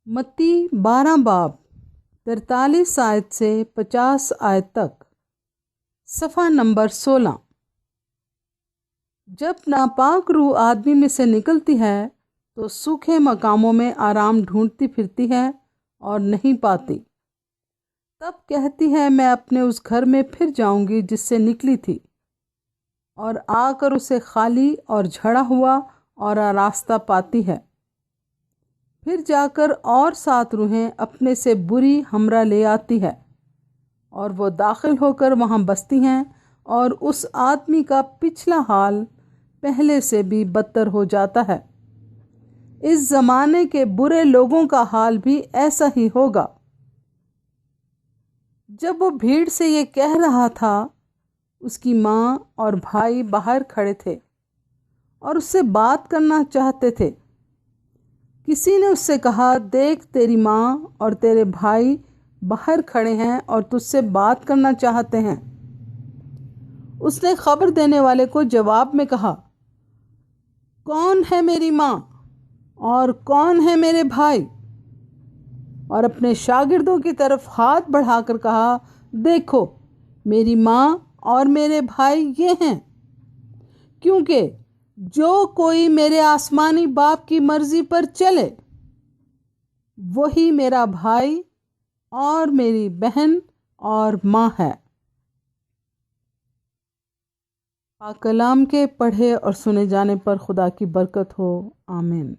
متی 12 باب 43 آیت سے 50 آیت تک، صفحہ نمبر 16۔ جب ناپاک روح آدمی میں سے نکلتی ہے تو سوکھے مقاموں میں آرام ڈھونڈتی پھرتی ہے اور نہیں پاتی۔ تب کہتی ہے میں اپنے اس گھر میں پھر جاؤں گی جس سے نکلی تھی، اور آ کر اسے خالی اور جھڑا ہوا اور آراستہ پاتی ہے۔ پھر جا کر اور 7 روحیں اپنے سے بری ہمراہ لے آتی ہے، اور وہ داخل ہو کر وہاں بستی ہیں، اور اس آدمی کا پچھلا حال پہلے سے بھی بدتر ہو جاتا ہے۔ اس زمانے کے برے لوگوں کا حال بھی ایسا ہی ہوگا۔ جب وہ بھیڑ سے یہ کہہ رہا تھا، اس کی ماں اور بھائی باہر کھڑے تھے اور اس سے بات کرنا چاہتے تھے۔ کسی نے اس سے کہا، دیکھ تیری ماں اور تیرے بھائی باہر کھڑے ہیں اور تجھ سے بات کرنا چاہتے ہیں۔ اس نے خبر دینے والے کو جواب میں کہا، کون ہے میری ماں اور کون ہے میرے بھائی؟ اور اپنے شاگردوں کی طرف ہاتھ بڑھا کر کہا، دیکھو میری ماں اور میرے بھائی یہ ہیں، کیونکہ جو کوئی میرے آسمانی باپ کی مرضی پر چلے وہی میرا بھائی اور میری بہن اور ماں ہے۔ پاک کلام کے پڑھے اور سنے جانے پر خدا کی برکت ہو، آمین۔